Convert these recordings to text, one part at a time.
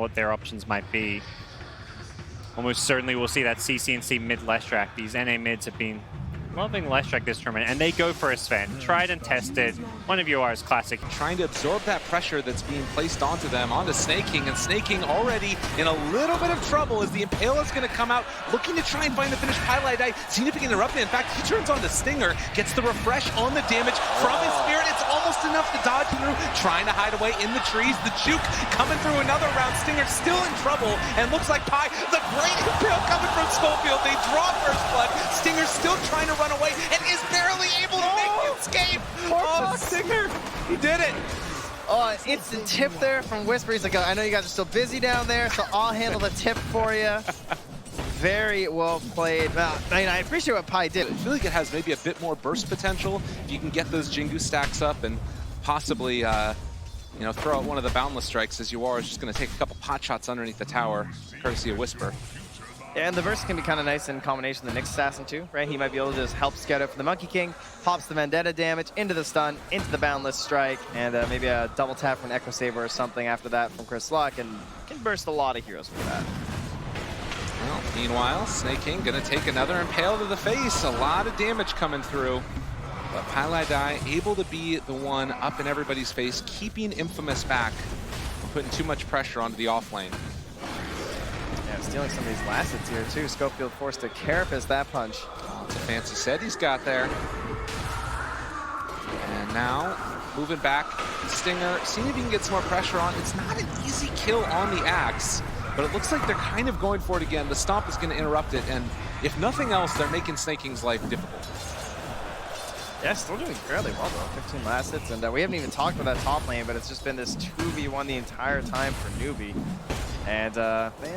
what their options might be. Almost certainly we'll see that CCNC mid Leshrac. These NA mids have been loving Leshrac this tournament, and they go for a Sven. Tried and tested. One of yours classic. Trying to absorb that pressure that's being placed onto them, onto Snake King, and Snake King already in a little bit of trouble as the Impale is going to come out, looking to try and find the finish. Pieliedie, seeing if he can interrupt it. In fact, he turns on the Stinger, gets the refresh on the damage from his Spirit. It's almost enough to dodge through, trying to hide away in the trees. The Juke coming through another round. Stinger still in trouble, and looks like Pi, the great Impale coming from Schofield. They draw first blood. Stinger still trying to run away and is barely able to make the escape. Oh, Stinger, he did it. Oh, instant tip there from Whisper. He's like, I know you guys are still busy down there, so I'll handle the tip for you. Very well played. I appreciate what Pi did. I feel like it has maybe a bit more burst potential if you can get those Jingu stacks up and possibly you know, throw out one of the boundless strikes, as you are just going to take a couple pot shots underneath the tower, courtesy of Whisper. Yeah, and the burst can be kind of nice in combination with the Nyx Assassin too, right? He might be able to just help scout out for the Monkey King, pops the Vendetta damage into the stun, into the Boundless Strike, and maybe a double tap from an Echo Saber or something after that from Chris Luck, and can burst a lot of heroes with that. Well, meanwhile, Snake King gonna take another Impale to the face. A lot of damage coming through. But Pieliedie able to be the one up in everybody's face, keeping Infamous back, putting too much pressure onto the off lane. Yeah, stealing some of these last hits here too. Schofield forced to carapace that punch. Oh, it's a fancy set he's got there. And now, moving back, Stinger, seeing if he can get some more pressure on. It's not an easy kill on the Axe, but it looks like they're kind of going for it again. The Stomp is going to interrupt it, and if nothing else, they're making Snake King's life difficult. Yeah, still doing fairly well though. 15 last hits, and we haven't even talked about that top lane, but it's just been this 2v1 the entire time for Newbee. And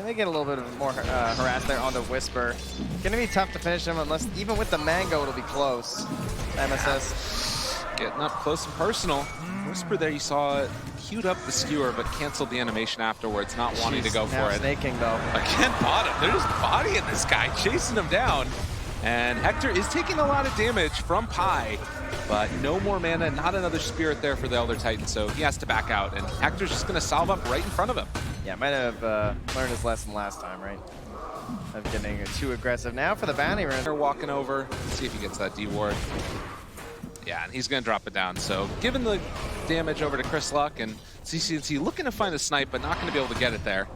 they get a little bit of more harassed there on the Whisper. Gonna be tough to finish him unless, even with the Mango, it'll be close. MSS. Getting up close and personal. Whisper there, you saw it queued up the skewer, but canceled the animation afterwards, not wanting to go for it. Snake King though. Again, bottom. They're just bodying this guy, chasing him down. And Hector is taking a lot of damage from Pi, but no more mana, not another Spirit there for the Elder Titan, so he has to back out, and Hector's just going to salve up right in front of him. Yeah, might have learned his lesson last time, right? Of getting too aggressive. Now for the bounty run. They're walking over, see if he gets that D-ward. Yeah, and he's going to drop it down, so giving the damage over to Chris Luck, and CCNC looking to find a snipe, but not going to be able to get it there.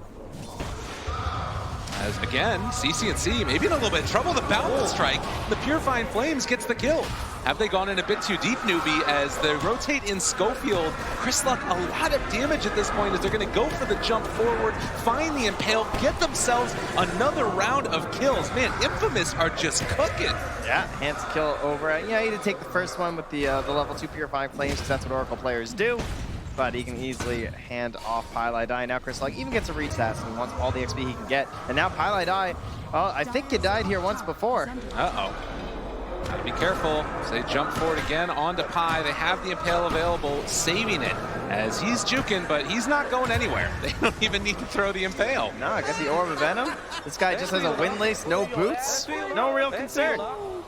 As again, CCNC maybe in a little bit of trouble. The Boundless Strike, the Purifying Flames gets the kill. Have they gone in a bit too deep, Newbee, as they rotate in Schofield? Chris Luck, a lot of damage at this point as they're going to go for the jump forward, find the Impale, get themselves another round of kills. Man, Infamous are just cooking. Yeah, hands kill over. Yeah, he did take the first one with the level 2 Purifying Flames, because that's what Oracle players do. But he can easily hand off Pieliedie. Now Chris Luck even gets a retest and wants all the XP he can get. And now Pieliedie, well, I think you died here once before. Uh-oh. Gotta be careful. So they jump forward again onto Pi. They have the Impale available, saving it as he's juking, but he's not going anywhere. They don't even need to throw the Impale. No, I got the Orb of Venom. This guy just has a windlace, no boots, no real concern.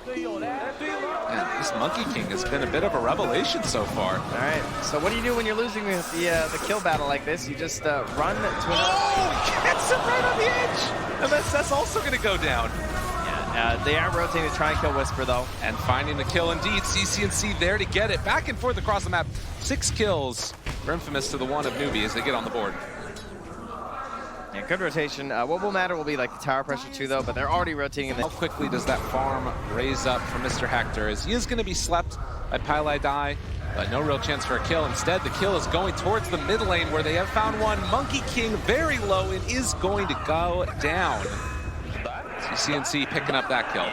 Man, this Monkey King has been a bit of a revelation so far. All right, so what do you do when you're losing with the kill battle like this? You just run to another... Oh, gets him right on the edge! MSS also going to go down. Yeah, they are rotating to try and kill Whisper though. And finding the kill indeed. CCNC there to get it. Back and forth across the map. 6 kills for Infamous to the 1 of Newbee as they get on the board. Yeah, good rotation. What will matter will be like the tower pressure too though, but they're already rotating. How quickly does that farm raise up for Mr. Hector, as he is going to be slept by Pieliedie, but no real chance for a kill. Instead, the kill is going towards the mid lane where they have found one. Monkey King very low and is going to go down. CCNC picking up that kill.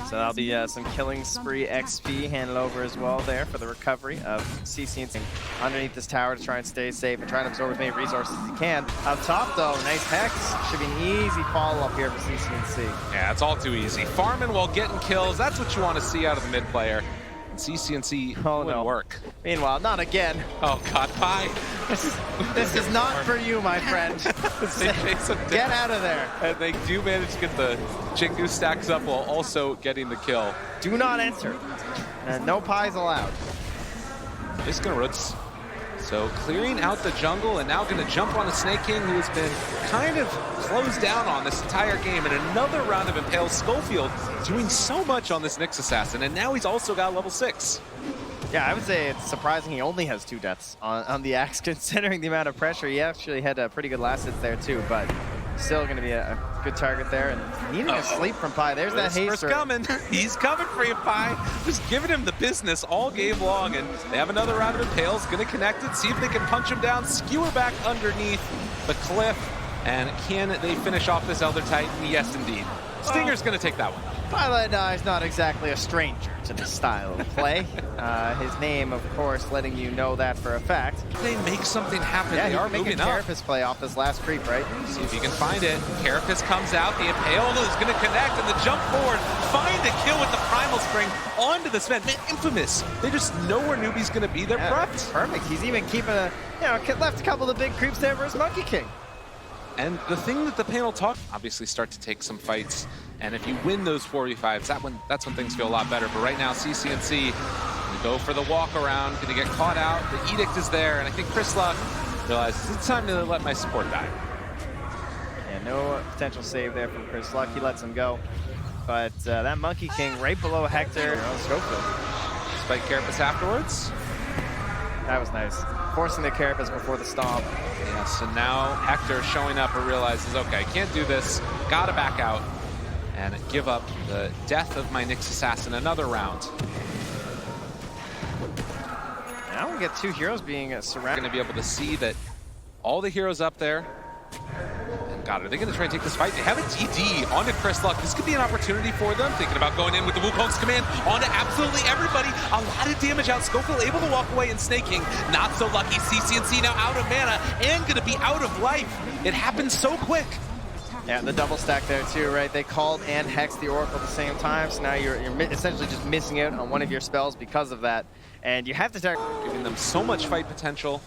So that'll be some killing spree XP handed over as well there for the recovery of CCNC underneath this tower to try and stay safe and try and absorb as many resources as he can. Up top though, nice Hex. Should be an easy follow-up here for CCNC. Yeah, it's all too easy. Farming while getting kills, that's what you want to see out of the mid player. And CCNC wouldn't work. Meanwhile, not again. Oh God, Pi. This is not for you, my friend. Get out of there. And they do manage to get the Jingu stacks up while also getting the kill. Do not enter. And no Pies allowed. Just gonna rotate. So clearing out the jungle and now going to jump on a Snake King who has been kind of closed down on this entire game. And another round of Impale. Schofield doing so much on this Nyx Assassin, and now he's also got level 6. Yeah, I would say it's surprising he only has 2 deaths on the Axe, considering the amount of pressure. He actually had a pretty good last hit there too, but still going to be a good target there. And needing a sleep from Pi. There's that haste. Coming. He's coming for you, Pi. Just giving him the business all game long. And they have another round of Impales. Going to connect it, see if they can punch him down, skewer back underneath the cliff. And can they finish off this Elder Titan? Yes, indeed. Stinger's going to take that one. TI9 is not exactly a stranger to this style of play. His name, of course, letting you know that for a fact. They make something happen. Yeah, they are making moving up. Carapace play off this last creep, right? See if you can find it. Carapace comes out. The Impale is going to connect, and the jump forward. Find a kill with the Primal Spring onto the Sven. Man, Infamous. They just know where Newbee's going to be. They're prepped. Perfect. He's even keeping left a couple of the big creeps there for his Monkey King. And the thing that the panel talked, obviously start to take some fights. And if you win those 4v5s, that's when things feel a lot better. But right now, CCNC gonna go for the walk around, gonna get caught out. The edict is there, and I think Chris Luck realizes it's time to let my support die. Yeah, no potential save there from Chris Luck. He lets him go. But that Monkey King right below Hector. Schofield. Spike Carapace afterwards. That was nice. Forcing the Carapace before the stomp. Yeah, so now Hector showing up and realizes, okay, I can't do this. Gotta back out and give up the death of my Nyx Assassin another round. Now we get 2 heroes being surrounded. Going to be able to see that all the heroes up there. And God, are they going to try and take this fight? They have a DD onto Chris Luck. This could be an opportunity for them. Thinking about going in with the Wukong's command onto absolutely everybody. A lot of damage out. Schofield able to walk away and Snake King. Not so lucky. CCNC now out of mana and going to be out of life. It happened so quick. Yeah, the double stack there too, right? They called and hexed the Oracle at the same time, so now you're essentially just missing out on one of your spells because of that. And you have to start giving them so much fight potential.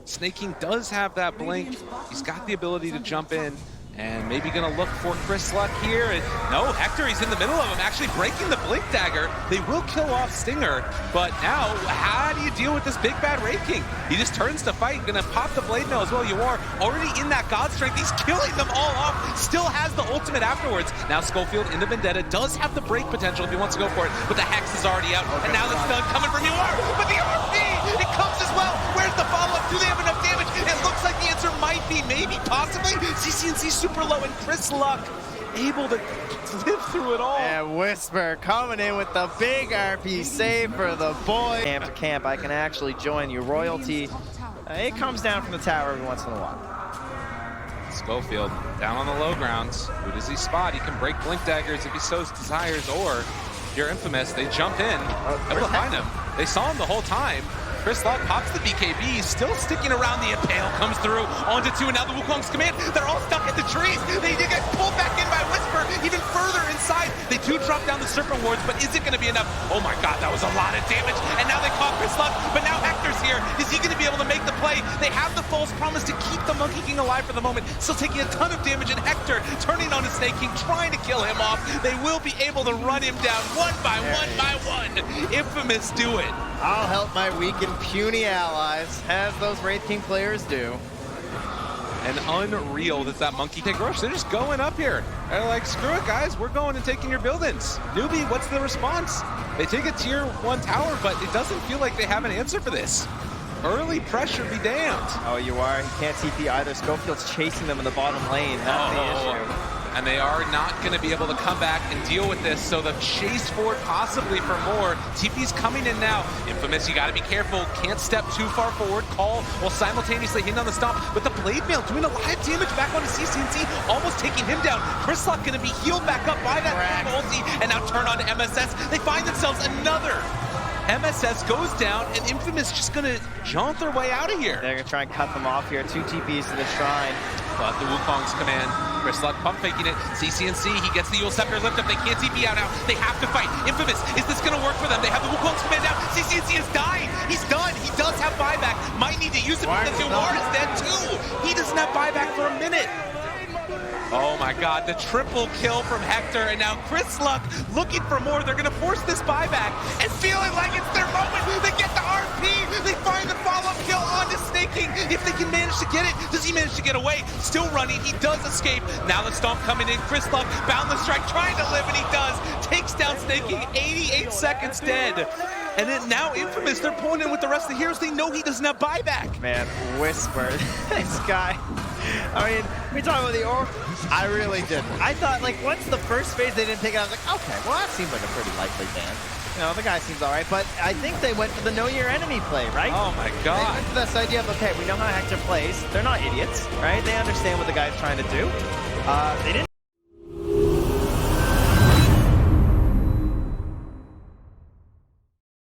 Snake King does have that blink. He's got the ability to jump in. And maybe gonna look for Chris Luck here. And no, Hector, he's in the middle of him, actually breaking the Blink Dagger. They will kill off Stinger, but now, how do you deal with this big bad Wraith King? He just turns to fight, gonna pop the Blade Mail as well. You are already in that God Strength. He's killing them all off, still has the ultimate afterwards. Now Schofield into Vendetta, does have the break potential if he wants to go for it, but the Hex is already out. And now the stun coming from UR, but the RP, it comes as well. Where's the follow-up? Do they have enough damage? It looks like the answer might be maybe, possibly. CCNC super low, and Chris Luck able to live through it all. And Whisper coming in with the big RP save for the boy. Camp to camp, I can actually join you. Royalty, it comes down from the tower every once in a while. Schofield down on the low grounds. Who does he spot? He can break Blink Daggers if he so desires, or you're Infamous. They jump in, able to find him. They saw him the whole time. Chris Luck pops the BKB, still sticking around. The Impale comes through onto 2, and now the Wukong's command. They're all stuck at the trees. They get pulled back in by Whisper, even further inside. They do drop down the Serpent Wards, but is it going to be enough? Oh my God, that was a lot of damage. And now they caught Chris Luck, but now Hector's here. Is he going to be able to make the play? They have the false promise to keep the Monkey King alive for the moment. Still taking a ton of damage, and Hector turning on his Snake King, trying to kill him off. They will be able to run him down one by one. Infamous do it. I'll help my weak and puny allies, as those Wraith King players do. And unreal that Monkey King rush. They're just going up here. They're like, screw it, guys. We're going and taking your buildings. Newbee, what's the response? They take a tier 1 tower, but it doesn't feel like they have an answer for this. Early pressure be damned. Oh, you are. He can't TP either. Schofield's chasing them in the bottom lane. That's the issue. And they are not going to be able to come back and deal with this, so the chase forward possibly for more. TP's coming in now. Infamous, you got to be careful. Can't step too far forward. Call while simultaneously hitting on the stomp. But the Blade Mail doing a lot of damage back onto CCNC, almost taking him down. Chris Luck going to be healed back up by that ulti, and now turn on to MSS. They find themselves another. MSS goes down, and Infamous just going to jaunt their way out of here. They're going to try and cut them off here. 2 TPs to the shrine. But the Wukong's command, Chris Luck pump faking it. CCNC, he gets the Yule Scepter lift up. They can't TP out now. They have to fight. Infamous, is this going to work for them? They have the Wukong's command now. CCNC is dying. He's done. He does have buyback. Might need to use it because Duar is dead too. He doesn't have buyback for a minute. Oh my God, the triple kill from Hector, and now Chris Luck looking for more. They're going to force this buyback and feeling like it's their moment. They get the RP. They find the follow-up kill on this Snaking, if they can manage to get it, does he manage to get away? Still running, he does escape. Now the stomp coming in, Kristoff, boundless strike, trying to live, and he does. Takes down Snaking, 88 seconds dead. And then now Infamous, they're pulling in with the rest of the heroes. They know he doesn't have buyback. Man, Whisper, this guy. I mean, we talk about the Oracle. I really didn't. I thought, like, once the first phase they didn't take it, I was like, okay, well, that seems like a pretty likely ban. You know, the guy seems all right, but I think they went for the know your enemy play, right? Oh my They god. went for this idea of, okay, we know how Hector plays. They're not idiots, right? They understand what the guy's trying to do. They didn't